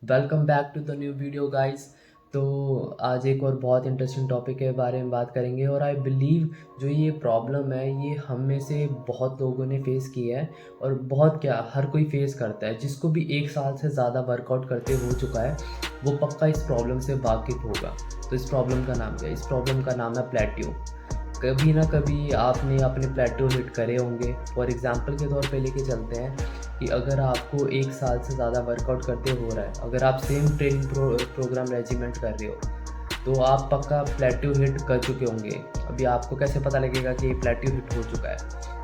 Welcome back to the new video guys. तो आज एक और बहुत इंटरेस्टिंग टॉपिक के बारे में बात करेंगे और आई बिलीव जो ये प्रॉब्लम है ये हम में से बहुत लोगों ने फेस की है और बहुत क्या हर कोई फेस करता है। जिसको भी 1 साल से ज़्यादा वर्कआउट करते हो चुका है वो पक्का इस प्रॉब्लम से वाकिफ़ होगा। तो इस प्रॉब्लम का नाम क्या है? इस प्रॉब्लम का नाम है प्लेट्यू। कभी ना कभी आपने अपने प्लेट्यू हिट करे होंगे। फॉर एग्जांपल के तौर पे लेके चलते हैं कि अगर आपको 1 साल से ज़्यादा वर्कआउट करते हो रहा है, अगर आप सेम ट्रेनिंग प्रोग्राम रेजिमेंट कर रहे हो तो आप पक्का प्लेट्यू हिट कर चुके होंगे। अभी आपको कैसे पता लगेगा कि प्लेट्यू हिट हो चुका है?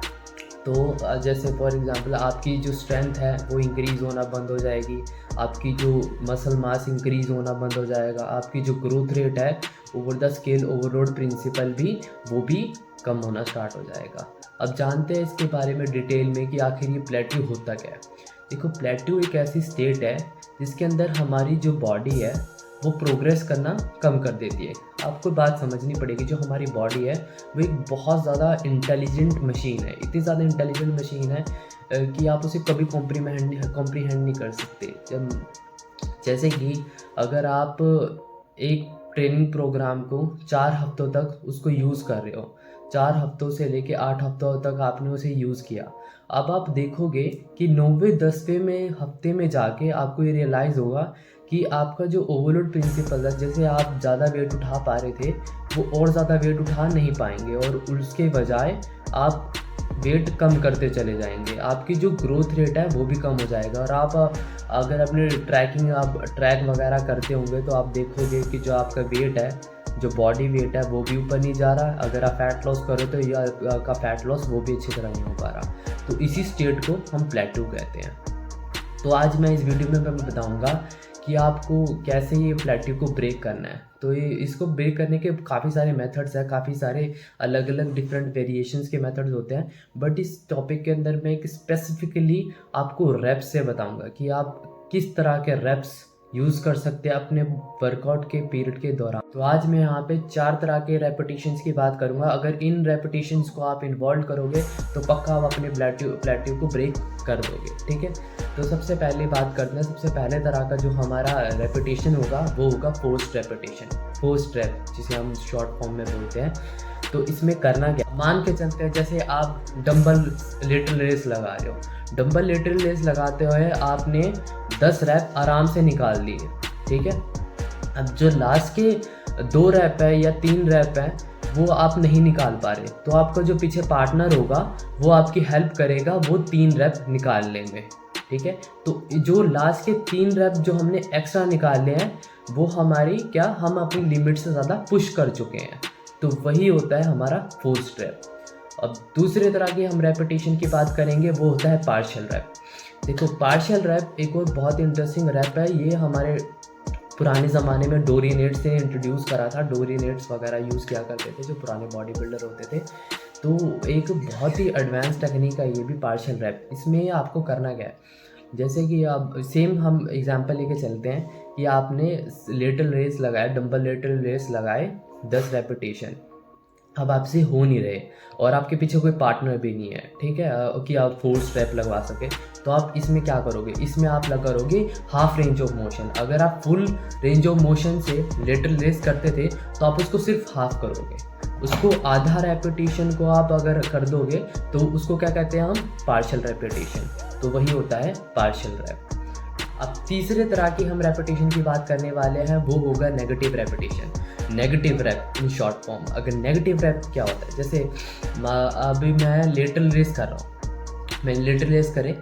तो जैसे फॉर एग्जांपल आपकी जो स्ट्रेंथ है वो इंक्रीज़ होना बंद हो जाएगी, आपकी जो मसल मास इंक्रीज़ होना बंद हो जाएगा, आपकी जो ग्रोथ रेट है over the scale overload principle भी वो भी कम होना स्टार्ट हो जाएगा। अब जानते हैं इसके बारे में डिटेल में कि आखिर ये प्लेट्यू होता क्या है। देखो, प्लेट्यू एक ऐसी स्टेट है जिसके अंदर हमारी जो बॉडी है वो प्रोग्रेस करना कम कर देती है। आपको बात समझनी पड़ेगी, जो हमारी बॉडी है वो एक बहुत ज़्यादा इंटेलिजेंट मशीन है। इतनी ज़्यादा इंटेलिजेंट मशीन है कि आप उसे कभी कॉम्प्रीहेंड नहीं कर सकते। जब जैसे कि अगर आप एक ट्रेनिंग प्रोग्राम को 4 हफ्तों तक उसको यूज़ कर रहे हो, 4 हफ्तों से लेके 8 हफ्तों तक आपने उसे यूज़ किया, अब आप देखोगे कि 90-10वें में हफ्ते में जाके आपको ये रियलाइज़ होगा कि आपका जो ओवरलोड प्रिंसिपल है, जैसे आप ज़्यादा वेट उठा पा रहे थे वो और ज़्यादा वेट उठा नहीं पाएंगे और उसके बजाय आप वेट कम करते चले जाएंगे। आपकी जो ग्रोथ रेट है वो भी कम हो जाएगा। और आप अगर अपने ट्रैक वगैरह करते होंगे तो आप देखोगे कि जो आपका वेट है, जो बॉडी वेट है वो भी ऊपर नहीं जा रहा। अगर आप फैट लॉस करो तो ये आपका फैट लॉस वो भी अच्छी तरह नहीं हो पा रहा। तो इसी स्टेट को हम प्लेट्यू कहते हैं। तो आज मैं इस वीडियो में मैं बताऊंगा कि आपको कैसे ये प्लेट्यू को ब्रेक करना है। तो ये इसको ब्रेक करने के काफ़ी सारे मेथड्स हैं, काफ़ी सारे अलग अलग डिफरेंट वेरिएशंस के मेथड्स होते हैं। बट इस टॉपिक के अंदर मैं एक स्पेसिफिकली आपको रेप्स से बताऊंगा कि आप किस तरह के रेप्स यूज़ कर सकते हैं अपने वर्कआउट के पीरियड के दौरान। तो आज मैं यहाँ पे 4 तरह के रेपिटेशंस की बात करूँगा। अगर इन रेपिटेशंस को आप इन्वॉल्व करोगे तो पक्का आप अपने प्लेट्यू को ब्रेक कर दोगे। ठीक है, तो सबसे पहले बात करते हैं। सबसे पहले तरह का जो हमारा रेपिटेशन होगा वो होगा पोस्ट रेपिटेशन, पोस्ट रैप जिसे हम शॉर्ट फॉर्म में बोलते हैं। तो इसमें करना क्या, मान के चलते हैं जैसे आप डंबल लेटरल रेस लगा रहे हो। डंबल लेटरल रेस लगाते हुए आपने 10 रैप आराम से निकाल लिए। ठीक है, अब जो लास्ट के 2 रैप है या 3 रैप है वो आप नहीं निकाल पा रहे, तो आपका जो पीछे पार्टनर होगा वो आपकी हेल्प करेगा वो 3 रैप निकालने में। ठीक है, तो जो लास्ट के 3 रैप जो हमने एक्स्ट्रा निकाले हैं वो हमारी क्या, हम अपनी लिमिट से ज़्यादा पुश कर चुके हैं। तो वही होता है हमारा फोर्स्ड रैप। अब दूसरे तरह की हम रेपिटेशन की बात करेंगे, वो होता है पार्शियल रैप। देखो, पार्शियल रैप एक और बहुत इंटरेस्टिंग रैप है। ये हमारे पुराने ज़माने में डोरी नेट्स ने इंट्रोड्यूस करा था। डोरी नेट्स वगैरह यूज़ किया करते थे जो पुराने बॉडी बिल्डर होते थे। तो एक बहुत ही एडवांस टेक्निक है ये भी पार्शियल रैप। इसमें आपको करना क्या है, जैसे कि आप सेम हम एग्जांपल लेके चलते हैं कि आपने लेटरल रेस लगाया, डंबल लेटरल रेस लगाए 10 रेपिटेशन। अब आपसे हो नहीं रहे और आपके पीछे कोई पार्टनर भी नहीं है। ठीक है, कि आप फोर्स रैप लगवा सके, तो आप इसमें क्या करोगे, इसमें आप करोगे हाफ रेंज ऑफ मोशन। अगर आप फुल रेंज ऑफ मोशन से लेटरल रेस करते थे तो आप उसको सिर्फ हाफ करोगे, उसको आधा रेपिटेशन को आप अगर कर दोगे तो उसको क्या कहते हैं हम, पार्शियल रेपिटेशन। तो वही होता है पार्शियल रैप। अब तीसरे तरह की हम रेपिटेशन की बात करने वाले हैं, वो होगा negative repetition, negative rep in short form. अगर नेगेटिव रैप क्या होता है, जैसे अभी मैं लेटरल रेस कर रहा हूँ, मैं लेटरल रेस करे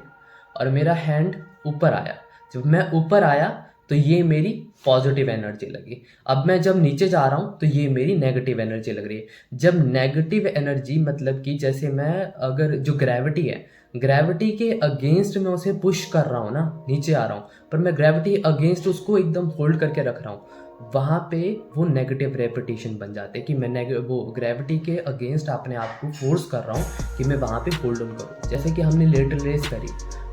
और मेरा हैंड ऊपर आया। जब मैं ऊपर आया तो ये मेरी पॉजिटिव एनर्जी लगी। अब मैं जब नीचे जा रहा हूँ तो ये मेरी नेगेटिव एनर्जी लग रही है। जब नेगेटिव एनर्जी मतलब कि जैसे मैं अगर जो ग्रेविटी है, ग्रेविटी के अगेंस्ट मैं उसे पुश कर रहा हूँ ना, नीचे आ रहा हूँ, पर मैं ग्रेविटी अगेंस्ट उसको एकदम होल्ड करके रख रहा हूँ, वहाँ पे वो नेगेटिव रेपिटेशन बन जाते हैं कि मैं वो ग्रेविटी के अगेंस्ट अपने आप को फोर्स कर रहा हूँ कि मैं वहाँ पे होल्ड ऑन करूँ। जैसे कि हमने लेटरल रेस करी,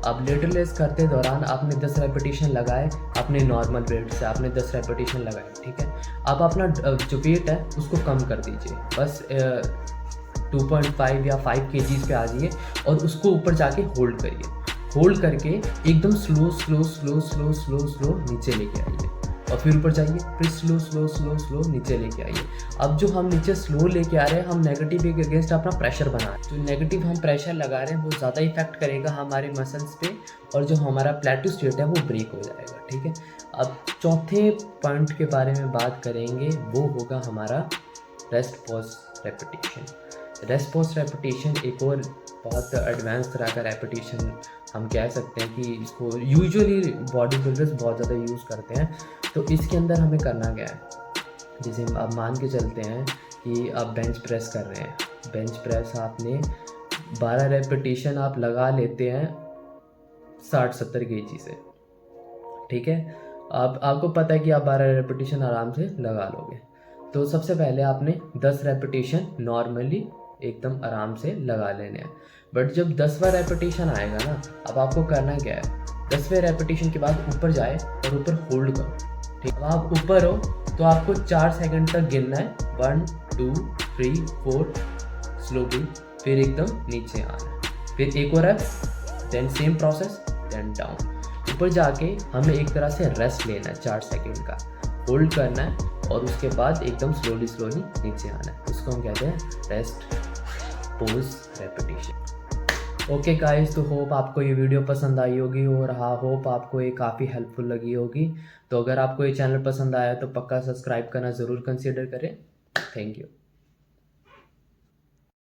अब लेटरल रेस करते दौरान आपने 10 रेपिटेशन लगाए, अपने नॉर्मल वेट से आपने 10 रेपिटेशन लगाए। ठीक है, अब अपना जो वेट है उसको कम कर दीजिए, बस 2.5 या 5 kgs पे आ जाइए और उसको ऊपर जाके होल्ड करिए। होल्ड करके एकदम slow slow slow slow slow slow नीचे लेके आइए और फिर ऊपर जाइए, फिर स्लो स्लो स्लो स्लो नीचे लेके आइए। अब जो हम नीचे स्लो लेके आ रहे हैं, हम नेगेटिव के अगेंस्ट अपना प्रेशर बना रहे हैं। जो नेगेटिव हम प्रेशर लगा रहे हैं वो ज़्यादा इफेक्ट करेगा हमारे मसल्स पे और जो हमारा प्लेटो स्टेट है वो ब्रेक हो जाएगा, ठीक है। अब चौथे पॉइंट के बारे में बात करेंगे, वो होगा हमारा rest pause repetition. Rest pause repetition एक और बहुत एडवांस तरह का रेपिटेशन हम कह सकते हैं कि इसको यूजुअली बॉडी बिल्डर्स बहुत ज़्यादा यूज़ करते हैं। तो इसके अंदर हमें करना क्या है, जैसे आप मान के चलते हैं कि आप बेंच प्रेस कर रहे हैं। बेंच प्रेस आपने 12 रेपिटेशन आप लगा लेते हैं 60-70 केजी से, ठीक है। आपको पता है कि आप 12 रेपिटेशन आराम से लगा लोगे। तो सबसे पहले आपने 10 रेपिटेशन नॉर्मली एकदम आराम से लगा लेने हैं। बट जब 10वां रेपिटेशन आएगा ना, अब आपको करना क्या है, 10वें रेपिटेशन के बाद ऊपर जाए और ऊपर होल्ड करो, ठीक। अब आप ऊपर हो तो आपको 4 सेकंड तक गिनना है, 1 2 3 4 स्लोली, फिर एकदम नीचे आना है, फिर एक और up, then same process, then down. ऊपर जाके हमें एक तरह से रेस्ट लेना है 4 सेकंड का, होल्ड करना है और उसके बाद एकदम स्लोली स्लोली नीचे आना है। उसको हम कहते हैं rest pose repetition. Okay guys, तो होप आपको ये वीडियो पसंद आई होगी और हाँ, होप आपको ये काफ़ी हेल्पफुल लगी होगी। तो अगर आपको ये चैनल पसंद आया तो पक्का सब्सक्राइब करना ज़रूर कंसीडर करें। Thank you.